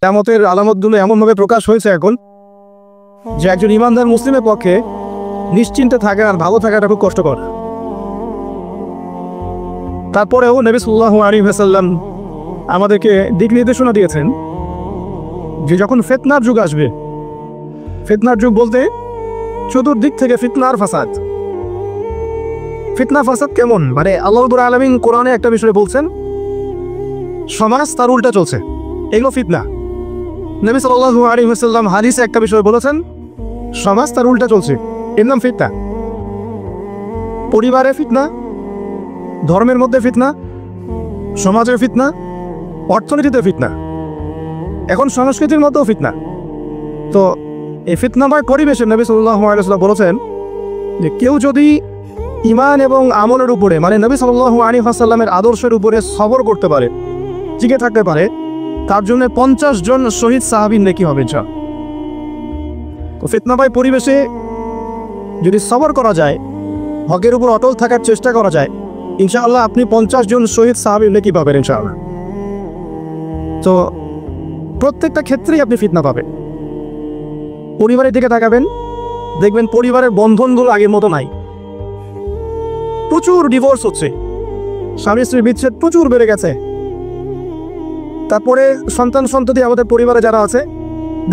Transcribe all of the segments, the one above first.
কিয়ামতের আলামতগুলো এমনভাবে প্রকাশ হয়েছে এখন যে একজন ইমানদার মুসলিমের পক্ষে নিশ্চিন্তে থাকা আর ভালো থাকাটা খুব কষ্টকর। তারপরেও নবী সাল্লাল্লাহু আলাইহি ওয়াসাল্লাম আমাদেরকে দিক নির্দেশনা দিয়েছেন যে যখন ফিতনার যুগ আসবে, ফিতনার যুগ বলতে চতুর্দিক থেকে ফিতনার ফাসাদ। ফিতনা ফাসাদ কেমন? মানে আল্লাহ রাব্বুল আলামিন কোরআনে একটা বিষয় বলছেন, সমাজ তার উল্টা চলছে, এগুলো ফিতনা। নবী সাল্লাল্লাহু আলাইহি ওয়াসাল্লাম হাদিসে একটা বিষয় বলেছেন, সমাজ তার উল্টা চলছে, এর নাম ফিতনা। পরিবারে ফিতনা, ধর্মের মধ্যে ফিতনা, সমাজের ফিতনা, অর্থনীতিতে ফিতনা, এখন সংস্কৃতির মধ্যেও ফিতনা। তো এই ফিতনাময় পরিবেশে নবী সাল্লাল্লাহু আলাইহি ওয়াসাল্লাম বলেছেন যে কেউ যদি ঈমান এবং আমলের উপরে, মানে নবী সাল্লাল্লাহু আলাইহি ওয়াসাল্লামের আদর্শের উপরে সবর করতে পারে, টিকে থাকতে পারে, তার জন্য 50 জন শহীদ সাহাবীর নেকি হবে ইনশাআল্লাহ। তো ফিতনাময় পরিবেশে যদি সবর করা যায়, হকের উপর অটল থাকার চেষ্টা করা যায়, ইনশাআল্লাহ আপনি 50 জন শহীদ সাহাবীর নেকি পাবেন ইনশাআল্লাহ। তো প্রত্যেকটা ক্ষেত্রেই আপনি ফিতনা পাবেন। পরিবারের দিকে তাকাবেন, দেখবেন পরিবারের বন্ধনগুলো আগের মতো নাই, প্রচুর ডিভোর্স হচ্ছে, স্বামী স্ত্রীর বিচ্ছেদ প্রচুর বেড়ে গেছে। তারপরে সন্তান সন্ততি আমাদের পরিবারে যারা আছে,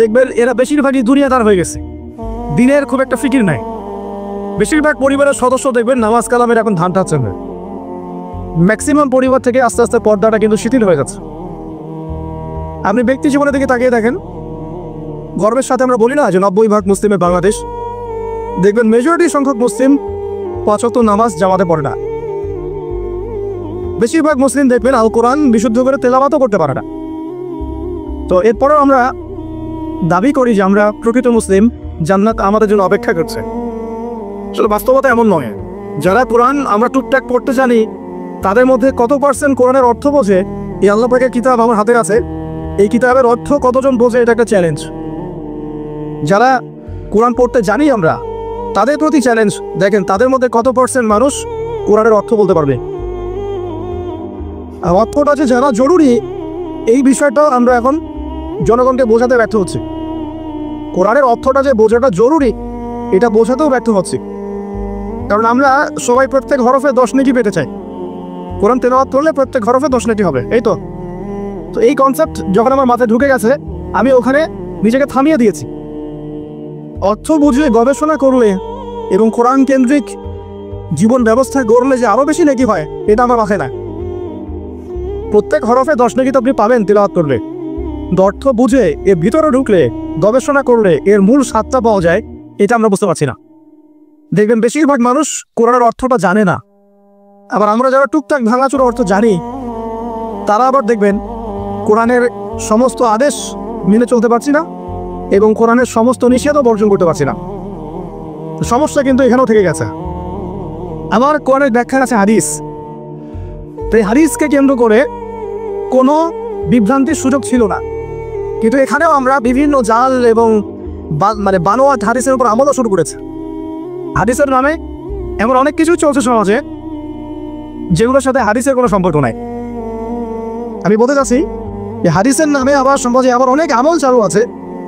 দেখবেন এরা বেশিরভাগই দুনিয়াদার হয়ে গেছে, দিনের খুব একটা ফিকির নাই। বেশিরভাগ পরিবারের সদস্য দেখবেন নামাজ কালামের এখন ধান টাচ্ছেন না। ম্যাক্সিমাম পরিবার থেকে আস্তে আস্তে পর্দাটা কিন্তু শিথিল হয়ে যাচ্ছে। আপনি ব্যক্তি জীবনের দিকে তাকিয়ে দেখেন, গর্বের সাথে আমরা বলি না যে 90% মুসলিমের বাংলাদেশ, দেখবেন মেজরিটি সংখ্যক মুসলিম 5 ওয়াক্ত নামাজ জামাতে পড়ে না। বেশিরভাগ মুসলিম দেখবেন আল কোরআন বিশুদ্ধ করে তেলাওয়াতও করতে পারে না। তো এরপরেও আমরা দাবি করি যে আমরা প্রকৃত মুসলিম, জান্নাত আমাদের জন্য অপেক্ষা করছে। আসলে বাস্তবতা এমন নয়। যারা কোরআন আমরা টুকটাক পড়তে জানি, তাদের মধ্যে কত % কোরআনের অর্থ বোঝে? এই আল্লাহ পাকের কিতাব আমার হাতে আছে, এই কিতাবের অর্থ কতজন বোঝে, এটা একটা চ্যালেঞ্জ। যারা কোরআন পড়তে জানি আমরা, তাদের প্রতি চ্যালেঞ্জ, দেখেন তাদের মধ্যে কত % মানুষ কোরআনের অর্থ বলতে পারবে। আর অর্থটা যে জানা জরুরি, এই বিষয়টাও আমরা এখন জনগণকে বোঝাতে ব্যর্থ হচ্ছি। কোরআনের অর্থটা যে বোঝাটা জরুরি, এটা বোঝাতেও ব্যর্থ হচ্ছি। কারণ আমরা সবাই প্রত্যেক হরফে 10 নেকি পেতে চাই। কোরআন তেলাওয়াত করলে প্রত্যেক হরফে 10 নেকি হবে, এই তো। তো এই কনসেপ্ট যখন আমার মাথায় ঢুকে গেছে, আমি ওখানে নিজেকে থামিয়ে দিয়েছি। অর্থ বুঝে গবেষণা করলে এবং কোরআন কেন্দ্রিক জীবন ব্যবস্থা গড়লে যে আরও বেশি নেকি হয়, এটা আমার মাথায় না। প্রত্যেক হরফে 10 নেকি তো আপনি পাবেন তেলাওয়াত করলে। অর্থ বুঝে এর ভিতরে ঢুকলে, গবেষণা করলে এর মূল স্বাদটা পাওয়া যায়, এটা আমরা বুঝতে পারছি না। দেখবেন বেশিরভাগ মানুষ কোরআনের অর্থটা জানে না। আবার আমরা যারা টুকটাক ভাঙাচোরা অর্থ জানি, তারা আবার দেখবেন কোরআনের সমস্ত আদেশ মেনে চলতে পারছি না এবং কোরআনের সমস্ত নিষেধও বর্জন করতে পারছি না। সমস্যা কিন্তু এখানেও থেকে গেছে। আমার কোরআনের ব্যাখ্যা আছে হাদিস। তো এই হাদিসকে কেন্দ্র করে কোনো বিভ্রান্তির সুযোগ ছিল না, কিন্তু এখানেও আমরা বিভিন্ন জাল এবং মানে বানোয়াট হাদিসের উপর আমলও শুরু করেছে। হাদিসের নামে এমন অনেক কিছু চলছে সমাজে, যেগুলোর সাথে হাদিসের কোনো সম্পর্ক নাই। আমি বলতে চাচ্ছি যে হাদিসের নামে আবার সমাজে আবার অনেক আমল চালু আছে,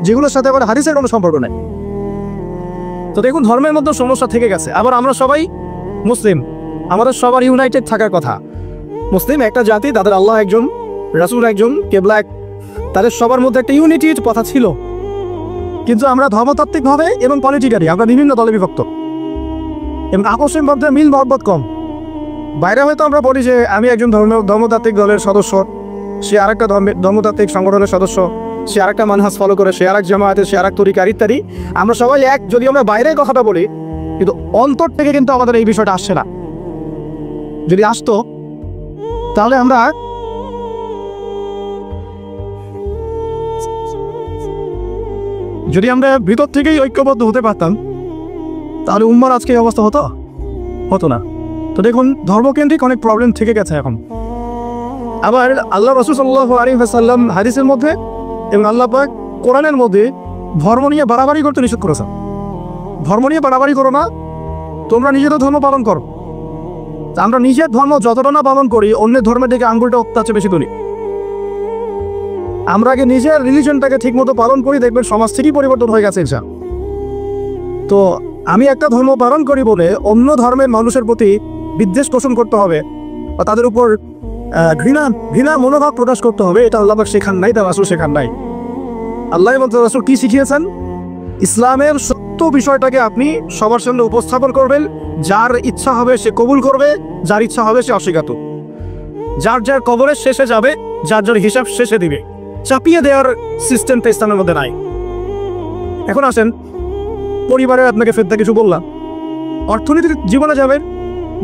যেগুলোর সাথে আবার হাদিসের কোনো সম্পর্ক নাই। তো দেখুন, ধর্মের মধ্যে সমস্যা থেকে গেছে। আবার আমরা সবাই মুসলিম, আমাদের সবার ইউনাইটেড থাকার কথা। মুসলিম একটা জাতি, তাদের আল্লাহ একজন, রাসূল একজন, কেবলা এক, তাদের সবার মধ্যে একটা ইউনিটির কথা ছিল। কিন্তু আমরা ধর্মতাত্ত্বিকভাবে এবং পলিটিক্যালি আমরা বিভিন্ন দলে বিভক্ত এবং আকস্মিক মধ্যে মিল মহব্বত কম। বাইরে হয়তো আমরা বলি যে আমি একজন ধর্মতাত্ত্বিক দলের সদস্য, সে আরেকটা ধর্মতাত্ত্বিক সংগঠনের সদস্য, সে আরেকটা মানহাজ ফলো করে, সে আরেক জামায়াতের, সে আরেক তরিকার ইত্যাদি। আমরা সবাই এক, যদি আমরা বাইরে কথাটা বলি, কিন্তু অন্তর থেকে কিন্তু আমাদের এই বিষয়টা আসছে না। যদি আসতো তাহলে আমরা ভিতর থেকেই ঐক্যবদ্ধ হতে পারতাম, তাহলে উম্মার আজকে এই অবস্থা হতো না। তো দেখুন, ধর্মকেন্দ্রিক অনেক প্রবলেম থেকে গেছে এখন। আবার আল্লাহ রাসূল সাল্লাল্লাহু আলাইহি ওয়াসাল্লাম হাদিসের মধ্যে এবং আল্লাহ পাক কোরআনের মধ্যে ধর্ম নিয়ে বাড়াবাড়ি করতে নিষেধ করেছেন। ধর্ম নিয়ে বাড়াবাড়ি করো না, তোমরা নিজেদের ধর্ম পালন করো। আমরা নিজের ধর্ম যতটা না পালন করি, অন্যের ধর্মের দিকে আঙ্গুলটা অত্যাচার বেশি তুলি। আমরা আগে নিজের রিলিজনটাকে ঠিকমতো পালন করি, দেখবেন সমাজ থেকেই পরিবর্তন হয়ে গেছে ইনশাআল্লাহ। তো আমি একটা ধর্ম পালন করি বলে অন্য ধর্মের মানুষের প্রতি বিদ্বেষ পোষণ করতে হবে বা তাদের উপর ঘৃণা মনোভাব প্রকাশ করতে হবে, এটা আল্লাহ পাক শেখান নাই, তার রাসূল শেখান নাই। আল্লাহ এবং তার রাসূল কি শিখিয়েছেন? ইসলামের সত্য বিষয়টাকে আপনি সবার সামনে উপস্থাপন করবেন, যার ইচ্ছা হবে সে কবুল করবে, যার ইচ্ছা হবে সে অস্বীকার, যার যার কবরের শেষে যাবে, যার যার হিসাব শেষে দিবে। চাপিয়ে দেওয়ার সিস্টেমটা ইসলামের মধ্যে নাই। এখন আসেন, পরিবারের আপনাকে ফেরদা কিছু বললাম, অর্থনীতির জীবনে যাবেন,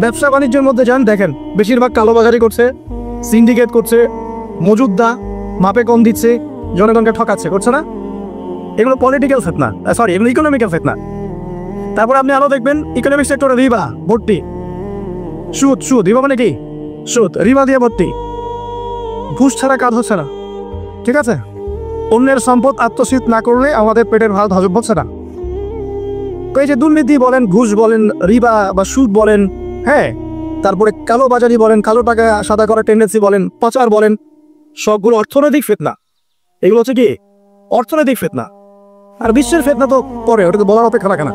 ব্যবসা বাণিজ্যের মধ্যে যান, দেখেন বেশিরভাগ কালোবাজারি করছে, সিন্ডিকেট করছে, মজুদদা মাপে কম দিচ্ছে, জনগণকে ঠকাচ্ছে, করছে না? এগুলো পলিটিক্যাল ফিতনা, সরি এগুলো ইকোনমিক্যাল ফিতনা। তারপর আপনি আরো দেখবেন ইকোনমিক সেক্টরে রিবা ভর্তি, সুদ রিবা মানে কি? সুদ, রিবা দিয়ে ভর্তি, ঘুষ ছাড়া কাজ হচ্ছে না। ঠিক আছে, অন্যের সম্পদ আত্মসাৎ না করলে আমাদের পেটের ভাত হজম হচ্ছে না। তো এই যে দুর্নীতি বলেন, ঘুষ বলেন, রিবা বা সুদ বলেন, হ্যাঁ, তারপরে কালো বাজারি বলেন, কালো টাকা সাদা করার টেন্ডেন্সি বলেন, পাচার বলেন, সবগুলো অর্থনৈতিক ফিতনা। এগুলো হচ্ছে কি? অর্থনৈতিক ফিতনা। আর বিশ্বের ফিতনা তো পরে, ওটা তো বলার অপেক্ষা রাখে না।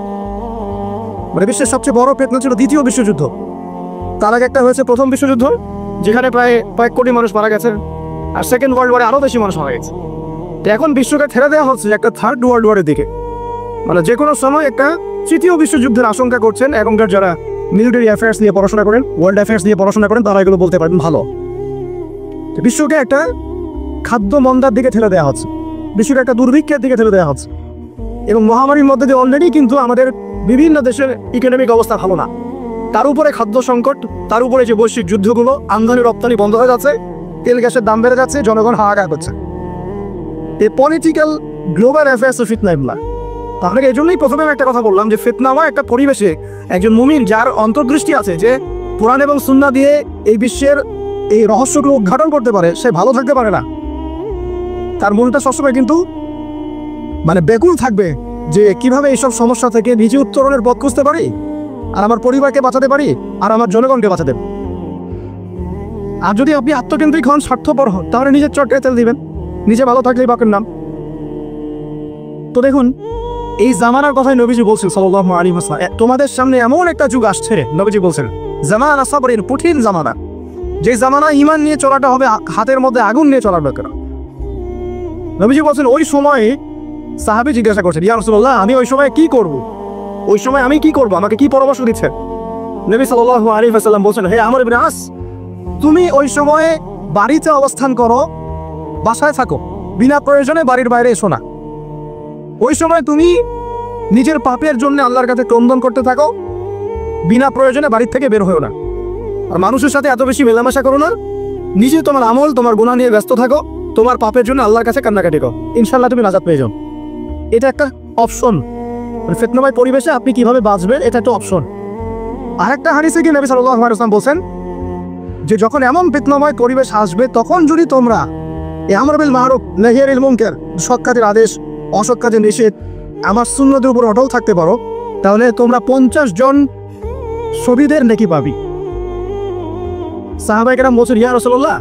মানে বিশ্বের সবচেয়ে বড় ফিতনা ছিল দ্বিতীয় বিশ্বযুদ্ধ, তার আগে একটা হয়েছে প্রথম বিশ্বযুদ্ধ, যেখানে প্রায় কয়েক কোটি মানুষ মারা গেছে, আর সেকেন্ড ওয়ার্ল্ড ওয়ারে আরও বেশি মানুষ মারা গেছে। তো এখন বিশ্বকে ঠেলে দেওয়া হচ্ছে একটা থার্ড ওয়ার্ল্ড ওয়ারের দিকে, মানে যে কোনো সময় একটা তৃতীয় বিশ্বযুদ্ধের আশঙ্কা করছেন। এখনকার যারা মিলিটারি অ্যাফেয়ার্স নিয়ে পড়াশোনা করেন, ওয়ার্ল্ড অ্যাফেয়ার্স নিয়ে পড়াশোনা করেন, তারা এগুলো বলতে পারেন ভালো। বিশ্বকে একটা খাদ্য মন্দার দিকে ঠেলে দেওয়া হচ্ছে, বিশ্বকে একটা দুর্ভিক্ষের দিকে ঠেলে দেওয়া হচ্ছে, এবং মহামারীর মধ্যে দিয়ে অলরেডি কিন্তু আমাদের বিভিন্ন দেশের ইকোনমিক অবস্থা ভালো না। তার উপরে খাদ্য সংকট, তার উপরে যে বৈশ্বিক যুদ্ধগুলো, আমদানি রপ্তানি বন্ধ হয়ে যাচ্ছে, তেল গ্যাসের দাম বেড়ে যাচ্ছে, জনগণ হাহাকার করছে। এই পলিটিক্যাল গ্লোবাল অ্যাফেয়ার্স ও ফিতনা এগুলা। তাহলে এই জন্যই প্রথমে একটা কথা বললাম যে ফিতনামা একটা পরিবেশে একজন মুমিন যার অন্তর্দৃষ্টি আছে, যে কোরআন এবং সুন্নাহ দিয়ে এই বিশ্বের এই রহস্যগুলো উদ্ঘাটন করতে পারে, সে ভালো থাকতে পারে না। তার মনটা সবসময় কিন্তু মানে বেকুল থাকবে যে কিভাবে এইসব সমস্যা থেকে নিজে উত্তরণের পথ খুঁজতে পারি, আর আমার পরিবারকে বাঁচাতে পারি, আর আমার জনগণকে বাঁচাতে পারি। আর যদি আপনি আত্মকেন্দ্রিক হন, স্বার্থপর হন, তাহলে নিজের চটকে তেল দিবেন, নিজে ভালো থাকলেই বাকের নাম। তো দেখুন, এই জামানার কথাই নবীজি বলছেন সাল্লাল্লাহু আলাইহি ওয়াসাল্লাম, তোমাদের সামনে এমন একটা যুগ আসছে, নবীজি বলছেন জামানা সাবরিন, কঠিন জামানা, যে জামানা ঈমান নিয়ে চলাটা হবে হাতের মধ্যে আগুন নিয়ে চলার দরকার। নবীজি বলছেন ওই সময়ে সাহাবী জিজ্ঞাসা করছেন, ইয়া রাসূলুল্লাহ, আমি ওই সময় কি করব? ওই সময় আমি কি করব? আমাকে কি পরামর্শ দিচ্ছেন? নবী সাল্লাল্লাহু আলাইহি ওয়াসাল্লাম বলছেন, হে আমর ইবনে আস, তুমি ওই সময়ে বাড়িতে অবস্থান করো, বাসায় থাকো, বিনা প্রয়োজনে বাড়ির বাইরে এসো না। ওই সময় তুমি নিজের পাপের জন্য আল্লাহর কাছে ক্রন্দন করতে থাকো, বিনা প্রয়োজনে বাড়ির থেকে বের হয়েও না। আর মানুষের সাথে এত বেশি মেলামেশা করো না, নিজে তোমার আমল, তোমার গুনাহ নিয়ে ব্যস্ত থাকো, তোমার পাপের জন্য আল্লাহর কাছে কান্নাকাটি করো, ইনশাআল্লাহ তুমি নাজাত পেয়ে যাও। এটা একটা অপশন, ফিতনাময় পরিবেশে আপনি কিভাবে বাঁচবেন, এটা একটা অপশন। আর একটা হাদিসে কি নবী সাল্লাল্লাহু আলাইহি ওয়াসাল্লাম বলছেন যে যখন এমন ফিতনাময় পরিবেশ আসবে, তখন যদি তোমরা এই আমর বিল মারুফ নাহি আনিল মুনকার, সৎ কাজের আদেশ, অসৎ কাজের নিষেধ, আমার সুন্নতের উপর অটল থাকতে পারো, তাহলে তোমরা 50 জন শহীদের নেকি পাবি। সাহাবায়ে কেরাম বলছেন, ইয়া রাসূলুল্লাহ,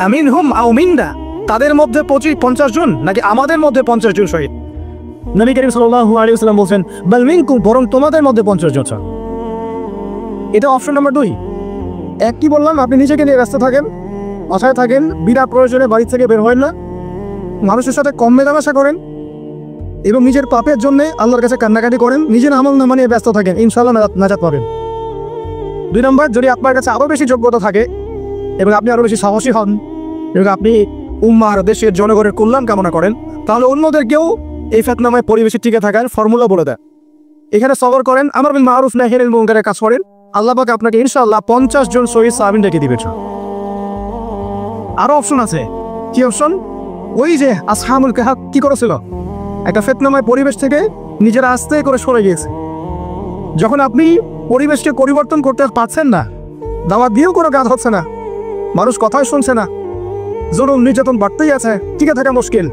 আমিনহুম আও মিন্না, তাদের মধ্যে 50 জন নাকি আমাদের মধ্যে 50 জন শহীদ? নবী করিম সাল্লাল্লাহু আলাইহি ওয়াসাল্লাম বলছেন, বাল মিনকুম, বরং তোমাদের মধ্যে 50 জন। এটা অপশন নাম্বার 2। একটি বললাম, আপনি নিজেকে নিয়ে ব্যস্ত থাকেন, বাসায় থাকেন, বিনা প্রয়োজনে বাড়ি থেকে বের হয় না, মানুষের সাথে কম মেলামেশা করেন, এবং নিজের পাপের জন্য আল্লাহর কাছে কান্নাকাটি করেন, নিজের আমল নামা নিয়ে ব্যস্ত থাকেন, ইনশাআল্লাহ নাজাত পাবেন। 2 নম্বর, যদি আপনার কাছে আরও বেশি যোগ্যতা থাকে এবং আপনি আরও বেশি সাহসী হন এবং আপনি উম্মার দেশের জনগণের কল্যাণ কামনা করেন, তাহলে অন্যদেরকেও এই ফিতনাময় পরিবেশে টিকে থাকার ফর্মুলা বলে দেয়। এখানে সবর করেন, আমর বিল মারুফ নাহি আনিল মুনকারের কাজ করেন, আল্লাহ পাক আপনাকে ইনশাআল্লাহ 50 জন শহীদ সাহাবী ডেকে দিবেন। আরও অপশন আছে। কি অপশন? ওই যে আসহাবুল কাহফ কি করেছিল, একটা ফিতনাময় পরিবেশ থেকে নিজেরা আস্তে করে সরে গিয়েছে। যখন আপনি পরিবেশকে পরিবর্তন করতে পারছেন না, দাওয়াত দিয়েও কোনো কাজ হচ্ছে না, মানুষ কথাই শুনছে না, জুলুম নির্যাতন বাড়তেই আছে, টিকে থাকা মুশকিল,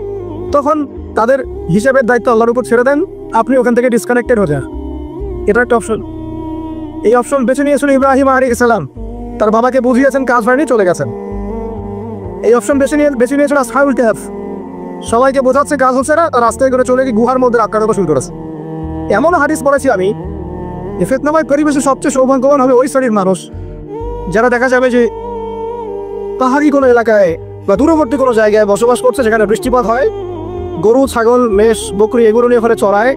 তখন তাদের হিসাবের দায়িত্ব আল্লাহর উপর ছেড়ে দেন, আপনি ওখান থেকে ডিসকানেক্টেড হয়ে যান। এটা একটা অপশন। এই অপশন বেছে নিয়েছেন ইব্রাহিম আলাইহিস সালাম, তার বাবাকে বুঝিয়েছেন, কাজ হয়নি, চলে গেছেন। এই অপশন বেছে নিয়েছিল আসহাবুল কাহফ। সবাইকে বোঝাচ্ছে কাজ হচ্ছে না, রাস্তায় করে চলে গিয়ে গুহার মধ্যে আটকা রাখা শুরু করেছে। এমন হাদিস পড়েছি আমি, যে ফিতনাময় পরিবেশে সবচেয়ে সৌভাগ্যবান হবে ওই শ্রেণীর মানুষ যারা দেখা যাবে যে পাহাড়ি কোনো এলাকায় বা দূরবর্তী কোনো জায়গায় বসবাস করছে, যেখানে বৃষ্টিপাত হয়, গরু ছাগল মেষ বকরি এগুলো নিয়ে ওখানে চড়ায়,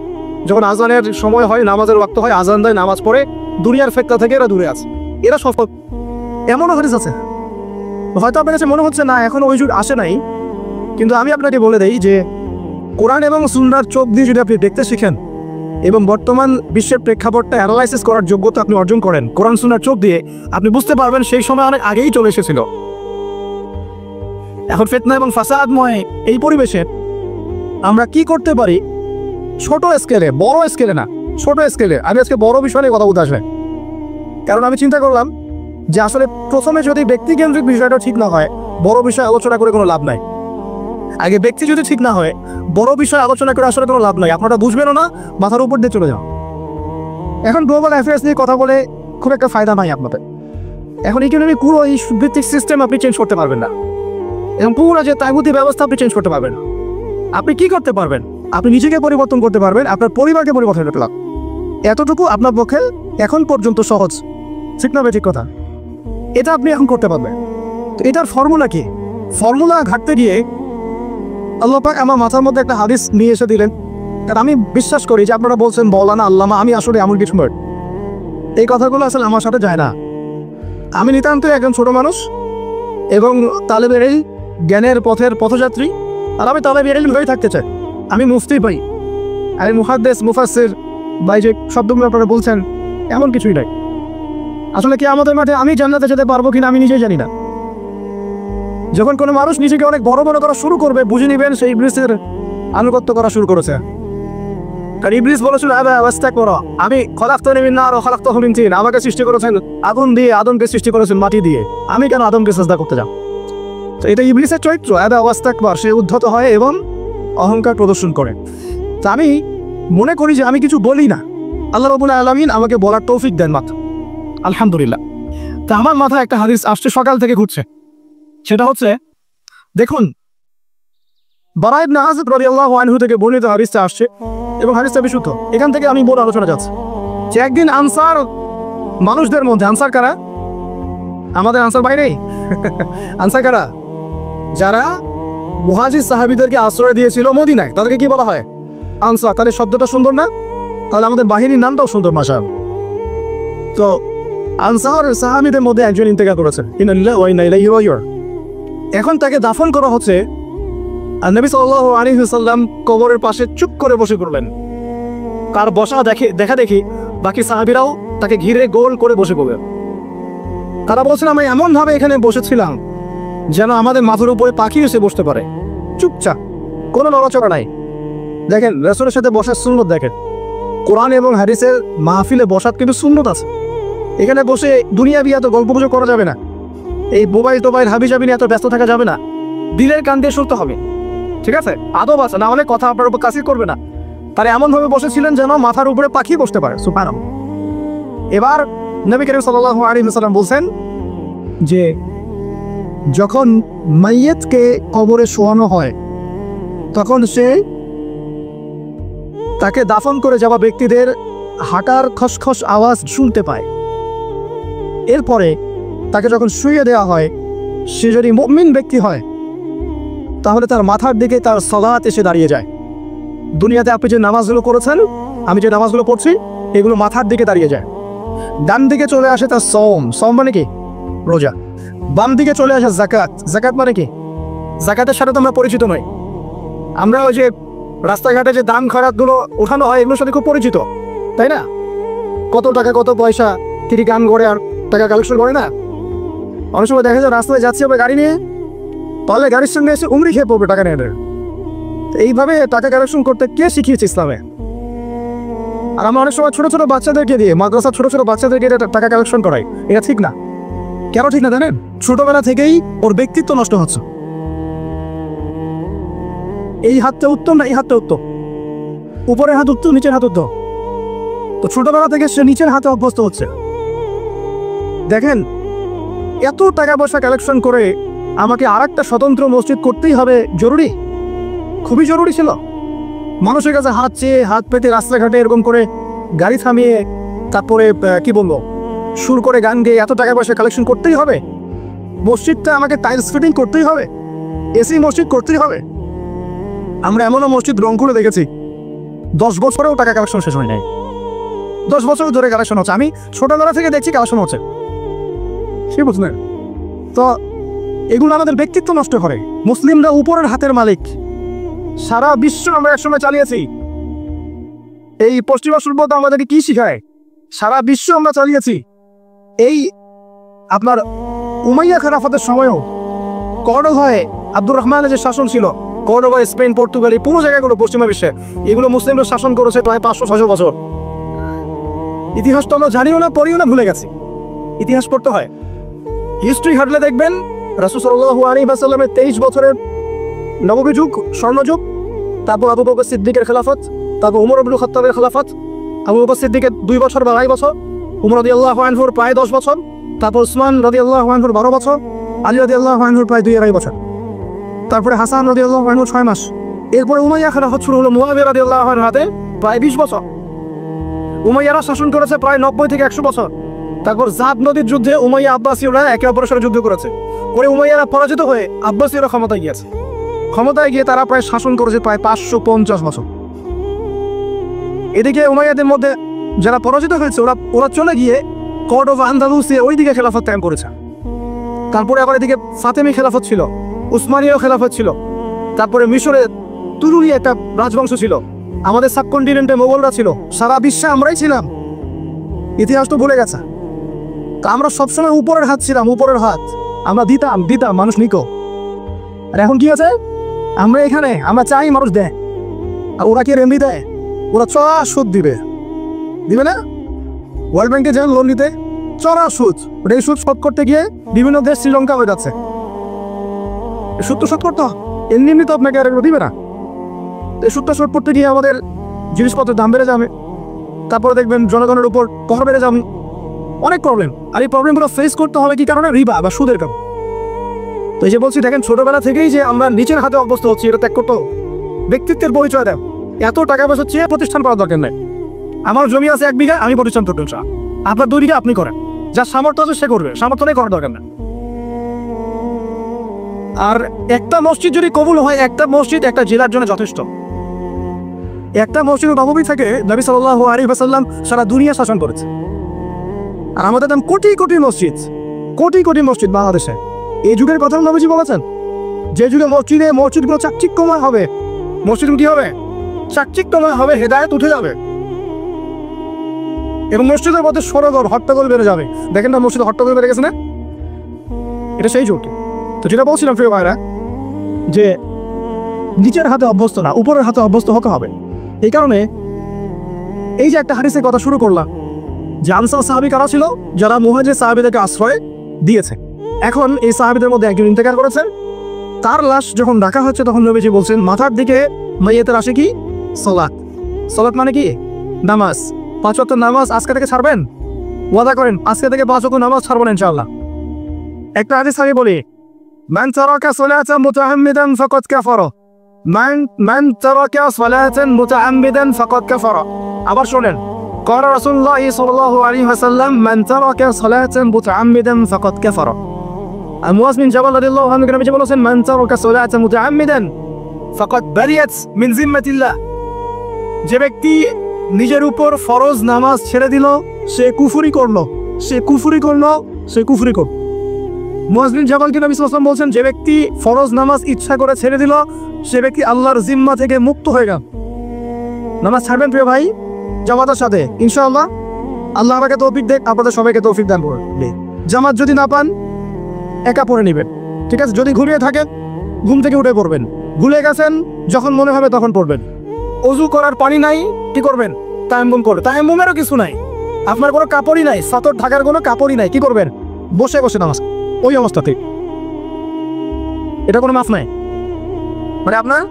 যখন আজানের সময় হয়, নামাজের ওয়াক্ত হয়, আজান দেয়, নামাজ পড়ে, দুনিয়ার ফিতনা থেকে এরা দূরে আছে, এরা সফল। এমনও হাদিস আছে। হয়তো আপনার কাছে মনে হচ্ছে না এখন ওই যুগ আসে নাই, কিন্তু আমি আপনাকে বলে দেই যে কোরআন এবং সুন্নাহর চোখ দিয়ে যদি আপনি দেখতে শিখেন এবং বর্তমান বিশ্বের প্রেক্ষাপটটা অ্যানালাইসিস করার যোগ্যতা আপনি অর্জন করেন কোরআন সুন্নাহর চোখ দিয়ে, আপনি বুঝতে পারবেন সেই সময় অনেক আগেই চলে এসেছিল। এখন ফিতনা এবং ফাসাদময় এই পরিবেশে আমরা কি করতে পারি, ছোট স্কেলে, বড় স্কেলে না, ছোট স্কেলে। আমি আজকে বড় বিষয় নিয়ে কথা বলতে আসবে, কারণ আমি চিন্তা করলাম যে আসলে প্রথমে যদি ব্যক্তিকেন্দ্রিক বিষয়টা ঠিক না হয়, বড় বিষয় আলোচনা করে কোনো লাভ নাই। আগে ব্যক্তি যদি ঠিক না হয়, বড় বিষয় আলোচনা করে আসলে কোনো লাভ নাই, আপনারা বুঝবেনও না, মাথার উপর দিয়ে চলে যাও। এখন গ্লোবাল অ্যাফেয়ার্স নিয়ে কথা বলে খুব একটা ফায়দা নাই আপনাদের। এখন ইকোনমিক পুরো এই ভিত্তিক সিস্টেম আপনি চেঞ্জ করতে পারবেন না, এবং পুরো যে তাগুতি ব্যবস্থা আপনি চেঞ্জ করতে পারবেন না। আপনি কি করতে পারবেন? আপনি নিজেকে পরিবর্তন করতে পারবেন, আপনার পরিবারকে পরিবর্তন করতে পারবেন। এতটুকু আপনার পক্ষে এখন পর্যন্ত সহজ, ঠিক না? ঠিক কথা। এটা আপনি এখন করতে পারবেন। তো এটার ফর্মুলা কি? ফর্মুলা ঘাটতে গিয়ে আল্লাহ পাক আমার মাথার মধ্যে একটা হাদিস নিয়ে এসে দিলেন। কারণ আমি বিশ্বাস করি যে আপনারা বলছেন মওলানা আল্লামা, আমি আসলে এমন কিছু নয়, এই কথাগুলো আসলে আমার সাথে যায় না। আমি নিতান্তই একজন ছোট মানুষ এবং তালেবের এই জ্ঞানের পথের পথযাত্রী, আর আমি তালেবের এই হয়ে থাকতে চাই। আমি মুফতি পাই, আমি মুহাদ্দিস মুফাসসির বা যে শব্দগুলো আপনারা বলছেন, এমন কিছুই নাই। আসলে কি আমাদের মাঠে আমি জান্নাতে যেতে পারবো কিনা আমি নিজেই জানি না। যখন কোনো মানুষ নিজেকে অনেক বড় বড় করা শুরু করবে, বুঝে নিবেন সেই ইবলিসের আনুগত্য করা শুরু করেছে। কারণ ইবলিস বলেছিল আমি খলাকতুনি মিন নার ওয়া খলাকতুহু মিন তিন, আমাকে সৃষ্টি করেছেন আগুন দিয়ে, আদমকে সৃষ্টি করেছেন মাটি দিয়ে, আমি কেন আদমকে সিজদা করতে যাব? তো এটা ইবলিসের চরিত্র, আবা ওয়াস্তাকবার, সে উদ্ধত হয় এবং অহংকার প্রদর্শন করে। তা আমি মনে করি যে আমি কিছু বলি না, আল্লাহ রাব্বুল আলামিন আমাকে বলার তৌফিক দেন মাত্র, আলহামদুলিল্লাহ। তা আমার মাথায় একটা হাদিস আসছে, সকাল থেকে ঘুরছে। সেটা হচ্ছে, দেখুন, বারা ইবনে আযিব রাদিয়াল্লাহু আনহু থেকে বর্ণিত হাদিসটা আসছে এবং হাদিসটা বিশুদ্ধ। এখান থেকে আমি বড় আলোচনা যাচ্ছে যে একদিন আনসার মানুষদের মধ্যে, আনসার কারা? আমাদের আনসার ভাই নেই আনসার কারা? যারা মুহাজির সাহাবীদেরকে আশ্রয় দিয়েছিল মদিনায়, তাদেরকে কি বলা হয়? আনসার। তাহলে শব্দটা সুন্দর না? তাহলে আমাদের বাহিনীর নামটাও সুন্দর মাশাআল্লাহ। তো আনসার সাহাবীদের মধ্যে একজন ইন্তেকাল করেছেন, ইন্না লিল্লাহি ওয়া ইন্না ইলাইহি রাজিউন। এখন তাকে দাফন করা হচ্ছে, আর নবী সাল্লাল্লাহু আলাইহি ওয়াসাল্লাম কবরের পাশে চুপ করে বসে পড়লেন। কার বসা দেখা দেখি বাকি সাহাবীরাও তাকে ঘিরে গোল করে বসে পড়বে। তারা বলছেন, আমি এমন ভাবে এখানে বসেছিলাম যেন আমাদের মাথার উপরে পাখি এসে বসতে পারে, চুপচাপ, কোনো নড়াচড়া নাই। দেখেন রাসূলের সাথে বসার সুন্নত, দেখেন কোরআন এবং হাদিসের মাহফিলে বসার কিন্তু সুন্নত আছে। এখানে বসে দুনিয়াবি এত গল্প গুজব করা যাবে না, এই মোবাইল টোবাইল হাবি জাবি নিয়ে এত ব্যস্ত থাকা যাবে না, দিলের কান দিয়ে শুনতে হবে, ঠিক আছে? আদব আছে, না হলে কথা আপনার উপর কাসির করবে না। তারা এমনভাবে বসেছিলেন যেন মাথার উপরে পাখি বসতে পারে, সুবহানাল্লাহ। এবার নবী করিম সাল্লাল্লাহু আলাইহি ওয়াসাল্লাম বলছেন যে যখন মাইয়িতকে কবরে শোয়ানো হয়, তখন সে তাকে দাফন করে যাওয়া ব্যক্তিদের হাঁটার খসখস আওয়াজ শুনতে পায়। এরপরে তাকে যখন শুইয়ে দেওয়া হয়, সে যদি মুমিন ব্যক্তি হয় তাহলে তার মাথার দিকে তার সালাত এসে দাঁড়িয়ে যায়। দুনিয়াতে আপনি যে নামাজগুলো করেছেন, আমি যে নামাজগুলো পড়ছি, এগুলো মাথার দিকে দাঁড়িয়ে যায়। ডান দিকে চলে আসে তার সওম, সওম মানে কি? রোজা। বাম দিকে চলে আসে যাকাত, যাকাত মানে কি? যাকাতের সাথে তো আমরা পরিচিত নই। আমরা ওই যে রাস্তাঘাটে যে দান খয়রাতগুলো ওঠানো হয়, এগুলোর সাথে খুব পরিচিত, তাই না? কত টাকা কত পয়সা তিনি গান করে আর টাকা কালেকশন করে না। অনেক সময় দেখা যায় রাস্তায় যাচ্ছি হবে গাড়ি নিয়ে, তাহলে গাড়ির সঙ্গে এসে উমরি খেয়ে পড়বে টাকা নিয়ে। এইভাবে টাকা কালেকশন করতে কে শিখিয়েছে ইসলামে? আর আমরা অনেক সময় ছোট ছোট বাচ্চাদেরকে দিয়ে, মাদ্রাসা ছোট ছোট বাচ্চাদেরকে টাকা কালেকশন করাই। এটা ঠিক না। কেন ঠিক না জানেন? ছোটবেলা থেকেই ওর ব্যক্তিত্ব নষ্ট হচ্ছে। এই হাতটা উত্তম না এই হাতটা উত্তম, উপরের হাত উত্তম নিচের হাত উত্তম। তো ছোটবেলা থেকে সে নিচের হাতে অভ্যস্ত হচ্ছে। দেখেন এত টাকা পয়সা কালেকশন করে আমাকে আরেকটা স্বতন্ত্র মসজিদ করতেই হবে জরুরি, খুবই জরুরি ছিল। মানুষের কাছে হাত চেয়ে হাত পেতে রাস্তাঘাটে এরকম করে গাড়ি থামিয়ে তারপরে কি বলবো সুর করে গান গেয়ে এত টাকা পয়সা কালেকশন করতেই হবে? মসজিদটা আমাকে টাইলস ফিটিং করতেই হবে, এসি মসজিদ করতেই হবে? আমরা এমনও মসজিদ রংপুরে দেখেছি 10 বছরেও টাকা কালেকশন শেষ হয় নাই, 10 বছর ধরে কালেকশন হচ্ছে। আমি ছোটবেলা থেকে দেখছি কালেকশন হচ্ছে, সে বুঝলেন তো? এগুলো আমাদের ব্যক্তিত্ব নষ্ট করে। মুসলিমরা উপরের হাতের মালিক, সারা বিশ্ব আমরা একসময় চালিয়েছি। এই পশ্চিমা সভ্যতা আমাদেরকে কি শিখায়? সারা বিশ্ব আমরা চালিয়েছি। এই আপনার উমাইয়া খেলাফতের সময়ও কর্ডোভায় আব্দুর রহমানের যে শাসন ছিল, কর্ডোভা, স্পেন, পর্তুগাল, এই পুরো জায়গাগুলো পশ্চিমা বিশ্বে এগুলো মুসলিমরা শাসন করেছে প্রায় 500-600 বছর। ইতিহাস তো আমরা জানিও না, পড়িও না, ভুলে গেছি। ইতিহাস পড়তে হয়। হিস্ট্রি ঘাটলে দেখবেন রাসূল সাল্লাল্লাহু আলাইহি ওয়াসাল্লামের 23 বছরের নববী যুগ, স্বর্ণযুগ, তারপর আবু বকর সিদ্দিকের খেলাফত, তারপর উমর ইবনে খাত্তাবের খেলাফত, আবু বকর সিদ্দিকের 2 বছর বা 2.5 বছর, উমর রাদিয়াল্লাহু আনহুর প্রায় 10 বছর, তারপর উসমান রাদিয়াল্লাহু আনহুর 12 বছর, আলী রাদিয়াল্লাহু আনহুর প্রায় 2.5 বছর, তারপরে হাসান রাদিয়াল্লাহু আনহুর 6 মাস। এরপরে উমাইয়া খেলাফত শুরু হলো মুয়াবিয়া রাদিয়াল্লাহু আনহুর হাতে, প্রায় 20 বছর। উমাইয়ারা শাসন করেছে প্রায় 90 থেকে 100 বছর। তারপর জাদ নদীর যুদ্ধে উমাইয়া আব্বাসীয়রা একে অপরের সাথে যুদ্ধ করেছে, করে উমাইয়ারা পরাজিত হয়ে আব্বাসীয়রা ক্ষমতায় গিয়েছে। ক্ষমতায় গিয়ে তারা প্রায় শাসন করেছে প্রায় 550 বছর। এদিকে উমাইয়াদের মধ্যে যারা পরাজিত হয়েছে ওরা চলে গিয়ে কর্ডোভা, আন্দালুসিয়া ওই দিকে খেলাফত কায়েম করেছে। তারপরে আবার এদিকে ফাতেমি খেলাফত ছিল, উসমানীয় খেলাফত ছিল, তারপরে মিশরে তুরুলি একটা রাজবংশ ছিল, আমাদের সাবকন্টিনেন্টে মোগলরা ছিল, সারা বিশ্বে আমরাই ছিলাম। ইতিহাস তো ভুলে গেছে। তা আমরা সবসময় উপরের হাত ছিলাম, উপরের হাত আমরা দিতাম মানুষ নিকো। আর এখন কি আছে? আমরা এখানে আমরা চাই মানুষ দেয়, আর ওরা কি এমনি দেয়? ওরা চড়া সুদ দিবে না? ওয়ার্ল্ড ব্যাংকে যান লোন নিতে, চড়া সুদ। এই সুদ শোধ করতে গিয়ে বিভিন্ন দেশ শ্রীলঙ্কা হয়ে যাচ্ছে। সুদ তো শোধ করতে এমনি তো আপনাকে আর দিবে না। এই সুদটা শোধ করতে গিয়ে আমাদের জিনিসপত্রের দাম বেড়ে যাবে, তারপরে দেখবেন জনগণের উপর কর বেড়ে যাবে, অনেক প্রবলেম। আর এই প্রবলেমগুলো ফেস করতে হবে কি কারণে? রিবা বা সুদের কারণে। তো এই যে বলছি, দেখেন ছোটবেলা থেকেই যে আমরা নিচের হাতে অভ্যস্ত হচ্ছি, এটা ত্যাগ করতে হবে। ব্যক্তিত্বের পরিচয় দেয়। এত টাকা পয়সা চেয়ে প্রতিষ্ঠান করার দরকার নেই। আমার জমি আছে 1 বিঘা, আমি প্রতিষ্ঠান করতে চাই। আপনার 2 বিঘা আপনি করেন, যার সামর্থ্য আছে সে করবে, সামর্থ্য নেই করার দরকার না। আর একটা মসজিদ যদি কবুল হয়, একটা মসজিদ একটা জেলার জন্য যথেষ্ট। একটা মসজিদ নববী থেকে নবী সাল্লাল্লাহু আলাইহি ওয়াসাল্লাম সারা দুনিয়া শাসন করেছে। আর আমাদের নাম কোটি কোটি মসজিদ বাংলাদেশে। এই যুগের কথা নবীজি বলেছেন, যে যুগে মসজিদগুলো চাকচিক্যময় হবে, মসজিদগুলো কি হবে? চাকচিক্যময় হবে, হেদায়েত উঠে যাবে, এবং মসজিদের মধ্যে সরগর হট্টগোল বেড়ে যাবে। দেখেন না মসজিদে হট্টগোল বেড়ে গেছে না? এটা সেই যুগ। তো যেটা বলছিলাম প্রিয় ভাইরা, যে নিচের হাতে অভ্যস্ত না, উপরের হাতে অভ্যস্ত হতে হবে। এই কারণে এই যে একটা হাদিসের কথা শুরু করলাম, যে আনসার সাহাবী কারা ছিল? যারা মুহাজির সাহাবীদেরকে আশ্রয় দিয়েছে। এখন এই সাহাবীদের মধ্যে একজন ইন্তেকাল করেছেন, তার লাশ যখন রাখা হচ্ছে তখন নবীজি বলছেন মাথার দিকে মাইয়াতের আসে কি? সালাত। সালাত মানে কি? নামাজ। 5 ওয়াক্ত নামাজ আজকে থেকে ছাড়বেন? ওয়াদা করেন আজকে থেকে 5 ওয়াক্ত নামাজ ছাড়বেন ইনশাআল্লাহ। একটা হাদিস আমি বলি, মান তারাকা সালাতান মুতাআম্মিদান ফাকাদ কাফারা, মান তারাকা সালাতান মুতাআম্মিদান ফাকাদ কাফারা। আবার শুনেন, قال رسول الله صلى الله عليه وسلم من ترك صلاة متعمدا فقد كفر। মুয়াজ বিন জাবাল রাদিয়াল্লাহু আনহু নবীজি বলেছেন, মান তারাকা সালাতান মুতাআম্মিদান ফাকাদ বারিয়াত মিন জিম্মাতিল্লাহ। যে ব্যক্তি নিজের উপর ফরজ নামাজ ছেড়ে দিল, সে কুফরি করলো। মুয়াজ বিন জাবালকে নবী সাল্লাল্লাহু আলাইহি ওয়াসাল্লাম বলছেন, যে ব্যক্তি ফরজ নামাজ ইচ্ছা করে ছেড়ে দিল, সে ব্যক্তি আল্লাহর জিম্মা থেকে মুক্ত হয়ে গেল। নামাজ ছাড়বেন প্রিয় ভাই, জামাতের সাথে ইনশাআল্লাহ। আল্লাহ আমাকে তৌফিক দেখ, আপনাদের সবাইকে তৌফিক দান করুন। জামাত যদি না পান একা পড়ে নেবেন, ঠিক আছে? যদি ঘুমিয়ে থাকেন ঘুম থেকে উঠে পড়বেন, ভুলে গেছেন যখন মনে হবে তখন পড়বেন। অজু করার পানি নাই, কি করবেন? তায়াম্মুম করবেন। তায়াম্মুমেরও কিছু নাই, আপনার কোনো কাপড়ই নাই, সাতর ঢাকার কোনো কাপড়ই নাই, কি করবেন? বসে বসে নামাজ, ওই অবস্থাতে। এটা কোনো মাফ নাই। মানে আপনার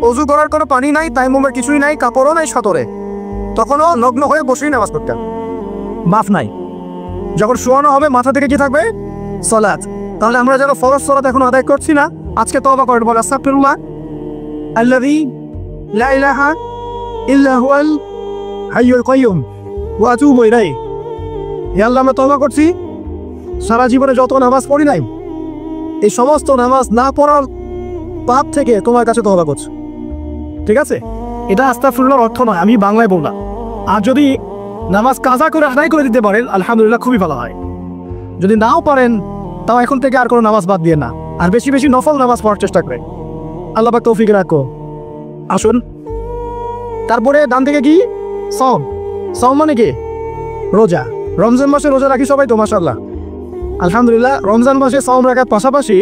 অজু করার কোনো পানি নাই, তায়াম্মুমের কিছুই নাই, কাপড়ও নাই সাতরে, তখনও নগ্ন হয়ে বসেই নামাজ পড়তেন, মাফ নাই। যখন শোয়ানো হবে মাথা থেকে কি থাকবে? সালাত। তাহলে আমরা যারা ফরজ সালাত এখন আদায় করছি না, আজকে তওবা করেন, বলে আস্তাগফিরুল্লাহ আল্লাযী লা ইলাহা ইল্লা হুয়াল হাইয়ুল কাইয়্যুম ওয়া আতুবু ইলাইহি। হে আল্লাহ, আমরা তওবা করছি, সারা জীবনে যত নামাজ পড়ি নাই এই সমস্ত নামাজ না পড়ার পাপ থেকে তোমার কাছে তওবা করছি। ঠিক আছে, এটা আস্তাগফিরুল্লাহর অর্থ নয়, আমি বাংলায় বললাম। আর যদি নামাজ কাজা করে আদায় করে দিতে পারেন আলহামদুলিল্লাহ, খুবই ভালো হয়। যদি নাও পারেন তাও এখন থেকে আর কোনো নামাজ বাদ দিয়ে না, আর বেশি বেশি নফল নামাজ পড়ার চেষ্টা করে। আল্লাহ পাক তৌফিক রাখো। আসুন, তারপরে ডান থেকে কি সওম। সওম মানে কি? রোজা। রমজান মাসে রোজা রাখি সবাই তো মাশাআল্লাহ, আলহামদুলিল্লাহ। রমজান মাসে সওম রাখার পাশাপাশি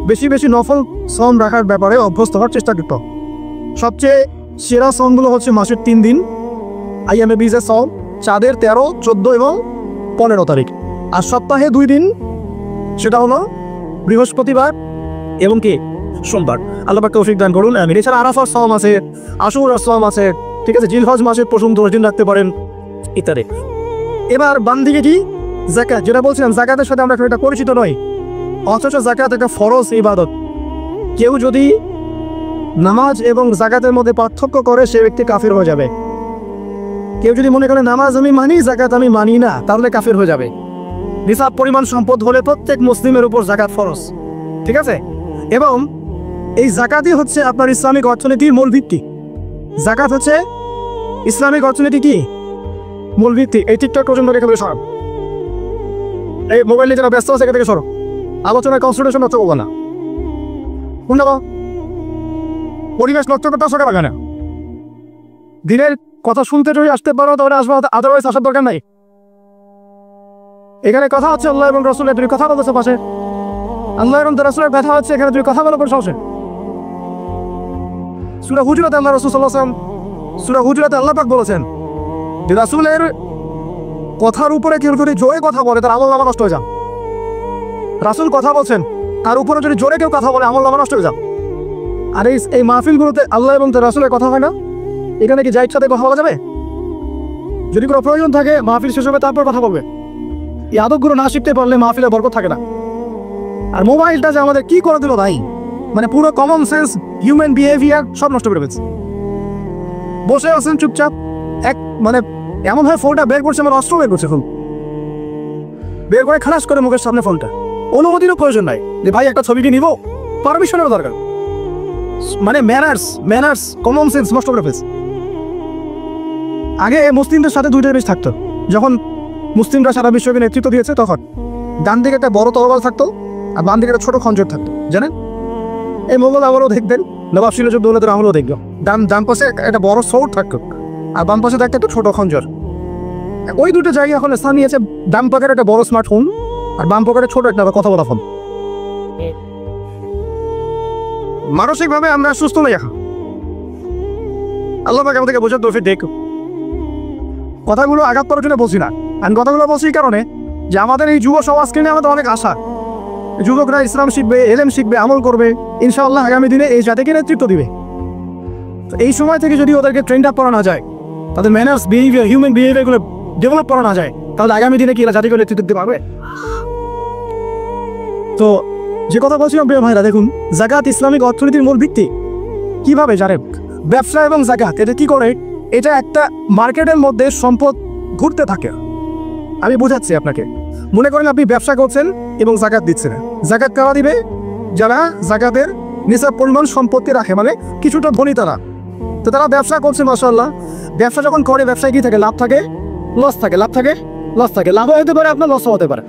বেশি বেশি নফল সওম রাখার ব্যাপারে অভ্যস্ত হওয়ার চেষ্টা করতে। সবচেয়ে সেরা সওমগুলো হচ্ছে মাসের 3 দিন, আইয়ামে বীজের সওম, চাঁদের 13, 14 এবং 15 তারিখ। আর সপ্তাহে 2 দিন, সেটা হলো বৃহস্পতিবার এবং কি সোমবার। আল্লাহ পাক তৌফিক দান করুন, আমিন। এছাড়া আরাফার সওম আছে, আশুরার সওম আছে, ঠিক আছে। জিলহজ মাসের প্রথম 10 দিন রাখতে পারেন ইত্যাদি। এবার বাম দিকে কি যাকাত, যেটা বলছিলাম যাকাতের সাথে আমরা এটা পরিচিত নই, অথচ যাকাত একটা ফরজ ইবাদত। কেউ যদি নামাজ এবং যাকাতের মধ্যে পার্থক্য করে সে ব্যক্তি কাফির হয়ে যাবে। কেউ যদি মনে করে নামাজ আমি মানি যাকাত আমি মানি না, তাহলে কাফির হয়ে যাবে। নিসাব পরিমাণ সম্পদ হলে প্রত্যেক মুসলিমের উপর যাকাত ফরজ, ঠিক আছে। এবং এই যাকাতই হচ্ছে আপনার ইসলামিক অর্থনীতির মূল ভিত্তি। যাকাত হচ্ছে ইসলামিক অর্থনীতি কি মূল ভিত্তি। এই টিকটক পর্যন্ত রেখে দেবে সরব, এই মোবাইল নিয়ে যারা ব্যস্ত আছে এখান থেকে সরব, আলোচনায় কনসেন্ট্রেশন নষ্ট করবো না। কোনটা পরিবেশ নষ্ট করতে আসো কেন? দিনের কথা শুনতে যদি আসতে পারো তাহলে আসবো, আদারওয়াইজ আসার দরকার নাই। এখানে কথা হচ্ছে আল্লাহ এবং রাসূলের, তুমি কথা বলতেছো পাশে, আল্লাহ এবং রাসূলের কথা হচ্ছে, এখানে তুমি কথা বলো করে সমস্যা। সূরা হুজুরাতে আল্লাহ রাসূল সাল্লাল্লাহু আলাইহি ওয়াসাল্লাম, সূরা হুজুরাতে আল্লাহ পাক বলেছেন যে রাসূলের কথার উপরে কেউ যদি জোরে কথা বলে তার আমলনামা নষ্ট হয়ে যায়। রাসূল কথা বলছেন, তার উপরে যদি জোরে কেউ কথা বলে আমলনামা নষ্ট হয়ে যায়। আর এই মাহফিলগুলোতে আল্লাহ এবং তার রাসূলের কথা হয় না, এখানে কি যা ইচ্ছাতে কথা বলা যাবে? যদি কোনো প্রয়োজন থাকে মাহফিল শেষ হবে তারপর কথা বলবে। এই আদবগুলো না শিখতে পারলে মাহফিলের বরকত থাকে না। আর মোবাইলটা যে আমাদের কি করে দিল ভাই, মানে পুরো কমন সেন্স, হিউম্যান বিহেভিয়ার সব নষ্ট করে ফেলছে। বসে আছেন চুপচাপ, মানে এমন হয় ফোনটা বের করছে, মানে অস্ত্র বের করছে, ফোন বের করে খালাস করে মুখের সামনে ফোনটা। অনুমতিরও প্রয়োজন নাই যে ভাই একটা ছবি কি নিব, পারমিশনেরও দরকার। মানে ম্যানার্স কমন সেন্স নষ্ট করে ফেলছে। আগে মুসলিমদের সাথে 2টা জিনিস থাকতো। যখন মুসলিমরা সারা বিশ্বকে নেতৃত্ব দিয়েছে তখন ডান দিকে একটা বড় তরবাল থাকতো আর বাম দিকে একটা ছোট খঞ্জর থাকতো, জানেন? এই মোগল আমলেও দেখবেন, নবাব সিরাজউদ্দৌলাদের আমলেও দেখবেন, ডান পাশে একটা বড় সৌর থাকতো আর বাম পাশে থাকতো একটা ছোট খঞ্জর। ওই দুটো জায়গায় এখন স্থান নিয়েছে, ডান পকেটে একটা বড় স্মার্টফোন আর বাম পকেটে ছোট একটা কথা বলা ফোন। মানসিকভাবে আমরা সুস্থ নই এখন। আল্লাহ পাক আমাদেরকে বোঝার তৌফিক দেখ। কথাগুলো আঘাত করার জন্য বলছি না, আমি কথাগুলো বলছি এই কারণে যে আমাদের এই যুব সমাজকে নিয়ে আমাদের অনেক আশা। যুবকরা ইসলাম শিখবে, এলেম শিখবে, আমল করবে, ইনশাআল্লাহ আগামী দিনে এই জাতিকে নেতৃত্ব দিবে। তো এই সময় থেকে যদি ওদেরকে ট্রেন্ড আপ করা না যায়, তাদের ম্যানার্স, বিহেভিয়ার, হিউম্যান বিহেভিয়ারগুলো ডেভেলপ করা না যায়, তাহলে আগামী দিনে কি এরা জাতিকে নেতৃত্ব দিতে পারবে? তো যে কথা বলছিলাম প্রিয় ভাইরা, দেখুন যাকাত ইসলামিক অর্থনীতির মূল ভিত্তি। কিভাবে জানেন? ব্যবসা এবং যাকাত এটা কি করে? এটা একটা মার্কেটের মধ্যে সম্পদ ঘুরতে থাকে। আমি বোঝাচ্ছি আপনাকে। মনে করেন আপনি ব্যবসা করছেন এবং যাকাত দিচ্ছেন। যাকাত কারা দিবে? যারা যাকাতের নিসাব পরিমাণ সম্পত্তি রাখে, মানে কিছুটা ধনী তারা। তো তারা ব্যবসা করছে, মাশাআল্লাহ। ব্যবসা যখন করে ব্যবসায় কি থাকে? লাভ থাকে, লস থাকে, লাভ থাকে, লস থাকে। লাভও হতে পারে, আপনার লসও হতে পারে।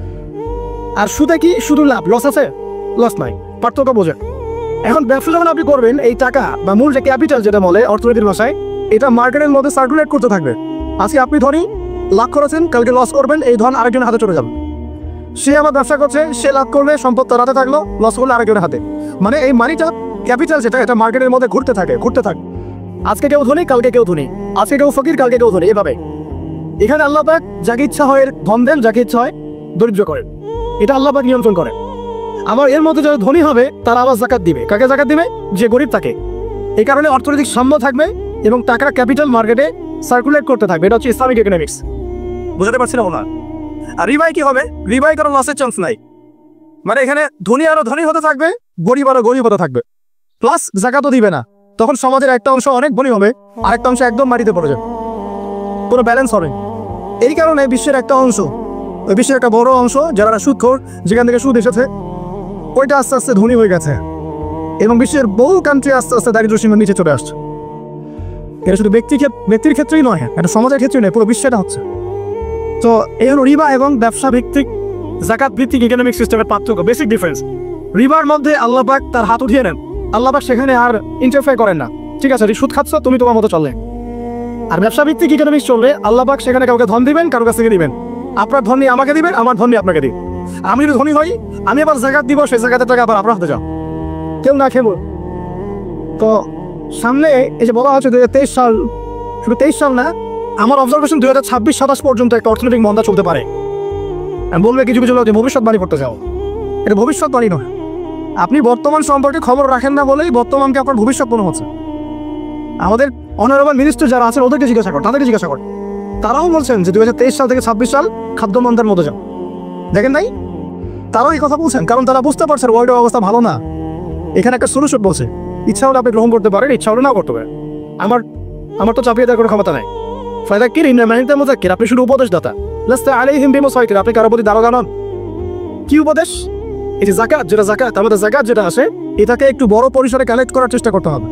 আর সুদে কি শুধু লাভ, লস আছে? লস নাই, পার্থক্য বোঝেন। এখন ব্যবসা যখন আপনি করবেন, এই টাকা বা মূল যে ক্যাপিটাল যেটা বলে অর্থনীতির ভাষায়, এটা মার্কেটের মধ্যে সার্কুলেট করতে থাকবে। আজকে আপনি ধনী, লাভ করেছেন, কালকে লস করবেন, এই ধন আরেকজনের হাতে চলে যাবে। সে আবার ব্যবসা করছে, সে লাভ করবে, সম্পদ তার হাতে থাকলো, লস করলে আরেকজনের হাতে। মানে এই মানিটা, ক্যাপিটাল যেটা, এটা মার্কেটের মধ্যে ঘুরতে থাকে। আজকে কেউ ধনী, কালকে কেউ ধনী, আজকে কেউ ফকির, কালকে কেউ ধনী, এভাবে। এখানে আল্লাহ পাক যাকে ইচ্ছা হয় ধন দেন, যাকে ইচ্ছা হয় দরিদ্র করেন। এটা আল্লাহ পাক নিয়ন্ত্রণ করেন। আবার এর মধ্যে যারা ধনী হবে তারা আবার যাকাত দিবে। কাকে যাকাত দিবে? যে গরিব তাকে। এই কারণে অর্থনৈতিক সাম্য থাকবে এবং টাকার ক্যাপিটাল মার্কেটে সার্কুলেট করতে থাকবে। এটা হচ্ছে ইসলামিক ইকোনমিক্স। বুঝতে পারছি না ওনার? আর রিবাই কি হবে? রিবাই কারণ লসের চান্স নাই। মানে এখানে ধনী আরো ধনী হতে থাকবে, গরিব আরো গরিব হতে থাকবে, প্লাস জাকাতও দিবে না। তখন সমাজের একটা অংশ অনেক ধনী হবে, আরেকটা অংশ একদম মাটিতে পড়ে যাবে, কোনো ব্যালেন্স হবে। এই কারণে বিশ্বের একটা অংশ, ওই বিশ্বের একটা বড় অংশ যারা সুদখোর, যেখান থেকে সুদ এসেছে, ওইটা আস্তে আস্তে ধনী হয়ে গেছে, এবং বিশ্বের বহু কান্ট্রি আস্তে আস্তে দারিদ্র সীমার নিচে চলে আসছে। এটা শুধু ব্যক্তির ক্ষেত্রেই নয়, এটা সমাজের ক্ষেত্রেই নয়, পুরো বিশ্বেটা হচ্ছে। তো এই হলো রিবা এবং ব্যবসা ভিত্তিক জাকাত ভিত্তিক ইকোনমিক সিস্টেমের পার্থক্য, বেসিক ডিফারেন্স। রিবার মধ্যে আল্লাহ পাক তার হাত উঠিয়ে নেন, আল্লাহ পাক সেখানে আর ইন্টারফেয়ার করেন না। ঠিক আছে, সুদ খাচ্ছ, তুমি তোমার মতো চললে। আর ব্যবসা ভিত্তিক ইকোনমিক্স চললে আল্লাহ পাক সেখানে কাউকে ধন দিবেন, কারো কাছ থেকে দিবেন। আপনার ধন নিয়ে আমাকে দিবেন, আমার ধন নিয়ে আপনাকে দিন। আমি যদি ধনী হই, আমি আবার জাকাত দিব, সেই জাকাতের টাকা আবার আপনার হাতে যাও, কেউ না খেয়ে। তো সামনে এই যে বলা হচ্ছে 2023 সাল, শুধু 23 সাল না, আমার অবজারভেশন 2026-27 পর্যন্ত একটা অর্থনৈতিক মন্দা চলতে পারে। আমি বলবে কিছু কিছু লোক যে ভবিষ্যৎবাণী করতে চাও, এটা ভবিষ্যৎবাণী নয়। আপনি বর্তমান সম্পর্কে খবর রাখেন না বলেই বর্তমানকে আপনার ভবিষ্যৎ মনে হচ্ছে। আমাদের অনারেবল মিনিস্টার যারা আছেন ওদেরকে জিজ্ঞাসা কর, তাদেরকে জিজ্ঞাসা কর, তারাও বলছেন যে 2023 সাল থেকে 26 সাল খাদ্য মন্দার মধ্যে যাও। দেখেন নাই, তারাও এই কথা বলছেন, কারণ তারা বুঝতে পারছেন ওয়ার্ল্ডের অবস্থা ভালো না। এখানে একটা সলিউশন বলছে, ইচ্ছা হলে আপনি গ্রহণ করতে পারেন, ইচ্ছা হলে নাও করতে পারেন। আমার তো চাপিয়ে দেওয়ার কোনো ক্ষমতা নাই। ফায়দাক্কির ইন মানিতা মুযাক্কির, আপনি শুধু উপদেশদাতা। লাস্তা আলাইহিম বিমুসাইতির, আপনি কারো প্রতি দারোগা নন। কি উপদেশ? এই যে জাকাত, যেটা জাকাত, আমাদের জাকাত যেটা আসে, এটাকে একটু বড় পরিসরে কালেক্ট করার চেষ্টা করতে হবে।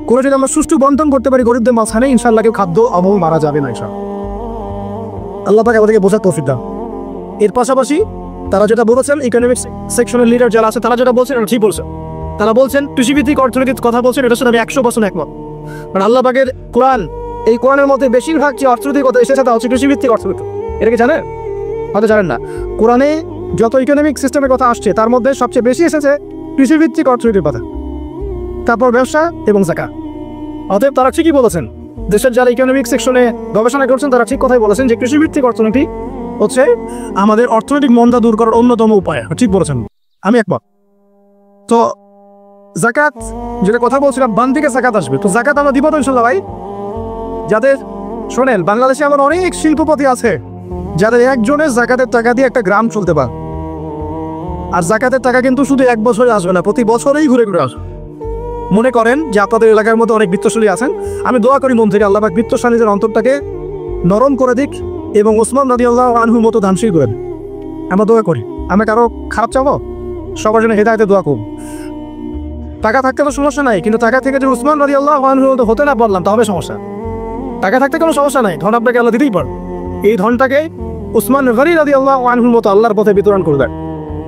কোনো যদি আমরা সুষ্ঠু বন্টন করতে পারি গরিবদের মাঝখানে, ইনশাআল্লাহ কেউ খাদ্য অভাবে মারা যাবে না ইনশাআল্লাহ। আল্লাহ পাক আমাদেরকে বোঝার তৌফিক দান। এর পাশাপাশি তারা যেটা বলেছেন, ইকোনমিক্স সেকশনের লিডার যারা আছে তারা যেটা বলছেন, এটা ঠিক বলছেন। তারা বলছেন কৃষিভিত্তিক অর্থনীতির কথা বলছেন, এটার সাথে আমি 100% একমত। কারণ আল্লাহ পাকের কোরআন, এই কোরআনের মধ্যে বেশিরভাগ যে অর্থনীতির কথা এসেছে তা হচ্ছে কৃষিভিত্তিক অর্থনীতি। এটা কি জানেন? হয়তো জানেন না। কোরআনে যত ইকোনমিক সিস্টেমের কথা আসছে তার মধ্যে সবচেয়ে বেশি এসেছে কৃষিভিত্তিক অর্থনীতির কথা, তারপর ব্যবসা এবং জাকাত। অতএব তারা ঠিকই বলেছেন, দেশের যারা ইকোনমিক সেকশনে গবেষণা করছেন তারা ঠিক কথাই বলেছেন যে কৃষিভিত্তিক অর্থনীতি হচ্ছে আমাদের অর্থনৈতিক মন্দা দূর করার অন্যতম উপায়। ঠিক বলেছেন, আমি একমত। তো জাকাত যেটা কথা বলছিলাম, বান থেকে জাকাত আসবে, তো জাকাত আমরা দিব তো ইনশাল্লাহ ভাই। যাদের শোনেন, বাংলাদেশে এমন অনেক শিল্পপতি আছে যাদের একজনের জাকাতের টাকা দিয়ে একটা গ্রাম চলতে পারে। আর জাকাতের টাকা কিন্তু শুধু এক বছরে আসবে না, প্রতি বছরেই ঘুরে ঘুরে আসবে। মনে করেন যে আপনাদের এলাকার মধ্যে অনেক বিত্তশালী আছেন, আমি দোয়া করি মন থেকে আল্লাহ পাক বিত্তশালীদের অন্তরটাকে নরম করে দিক এবং ওসমান রাদিয়াল্লাহু আনহুর মতো দানশীল করে দিক। আমরা দোয়া করি, আমরা কারো খারাপ চাবো, সবার জন্য হেদায়েতে দোয়া করব। টাকা থাকতে তো সমস্যা নাই, কিন্তু টাকা থেকে যে ওসমান রাদিয়াল্লাহু আনহু হতে না পারলাম তাহলে সমস্যা। টাকা থাকতে কোনো সমস্যা নাই, ধন আপনাকে আল্লাহ দিতেই পারে। এই ধনটাকে উসমান গনি রাদিয়াল্লাহু আনহুর মতো আল্লাহর পথে বিতরণ করে দেন,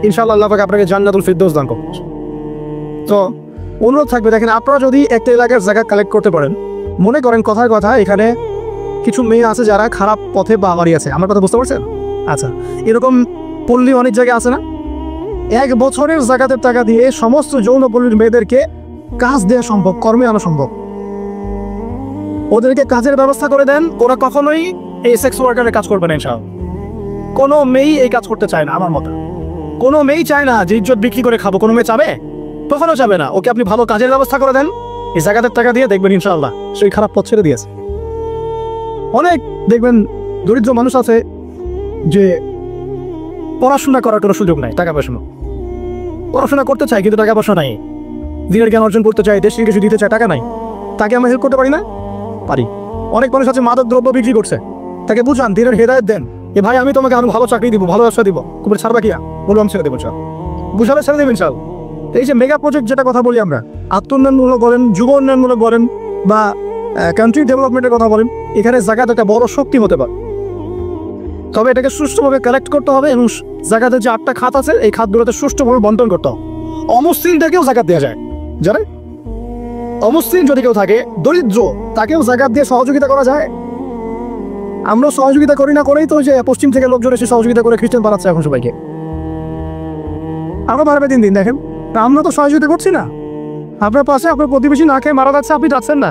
ইনশাআল্লাহ আল্লাহ পাক আপনাকে জান্নাতুল ফিরদৌস দান করবেন। তো অনুরোধ থাকবে, দেখেন আপনারা যদি একটা এলাকার জাকাত কালেক্ট করতে পারেন, মনে করেন কথার কথা এখানে কিছু মেয়ে আছে যারা খারাপ পথে বা আমারই আছে, আমার কথা বুঝতে পারছেন? আচ্ছা, এরকম পল্লী অনেক জায়গায় আছে না? এক বছরের জাকাতের টাকা দিয়ে সমস্ত যৌনপল্লীর মেয়েদেরকে কাজ দেওয়া সম্ভব, কর্মে আনা সম্ভব। ওদেরকে কাজের ব্যবস্থা করে দেন, ওরা কখনোই এই সেক্স ওয়ার্কারের কাজ করবে না ইনশাআল্লাহ। কোনো মেয়েই এই কাজ করতে চায় না, আমার মতে কোনো মেয়েই চায় না যে ইজ্জত বিক্রি করে খাবো। কোনো মেয়ে চাবে? কখনো চাবে না। ওকে আপনি ভালো কাজের ব্যবস্থা করে দেন, এই জাকাতের টাকা দিয়ে, দেখবেন ইনশাআল্লাহ সেই খারাপ পথ ছেড়ে দিয়েছে। অনেক দেখবেন দরিদ্র মানুষ আছে যে পড়াশোনা করার কোনো সুযোগ নাই, টাকা পয়সা, পড়াশোনা করতে চায় কিন্তু টাকা পয়সা নাই, দিনের জ্ঞান অর্জন করতে চায়, দেশকে কিছু দিতে চায়, টাকা নাই। তাকে আমরা হেল্প করতে পারি না? পারি। অনেক মানুষ আছে মাদক দ্রব্য বিক্রি করছে, তাকে বুঝান, দিনের হেদায়েত দেন, এ ভাই আমি তোমাকে আরো ভালো চাকরি দিব, ভালো ব্যবসা দিব, খুব ছাড়বা কিয়া বলবো, আমি ছেড়ে দেবো, বুঝালে ছেড়ে দেবেন চাল। এই যে মেগা প্রজেক্ট যেটা কথা বলি আমরা, আত্মোন্নয়নমূলক বলেন, যুব উন্নয়নমূলক বলেন বা কান্ট্রি ডেভেলপমেন্টের কথা বলেন, এখানে জাকাত একটা বড় শক্তি হতে পারে। তবে এটাকে সুষ্ঠুভাবে কালেক্ট করতে হবে এবং জাকাতের যে 8টা খাত আছে এই খাতগুলোতে সুষ্ঠুভাবে বন্টন করতে হবে। অমুসলিমটাকেও জাকাত দেওয়া যায়, জানেন? অমুসলিম যদি কেউ থাকে, দরিদ্র, তাকেও জাকাত দিয়ে সহযোগিতা করা যায়। আমরা সহযোগিতা করি না করেই তো যে পশ্চিম থেকে লোকজন এসে সহযোগিতা করে খ্রিস্টান বানাচ্ছে এখন সবাইকে। আমরা বাড়বে দিন দিন, দেখেন আমরা তো সহযোগিতা করছি না। আপনার পাশে আপনার প্রতিবেশী না খেয়ে মারা যাচ্ছে, আপনি যাচ্ছেন না।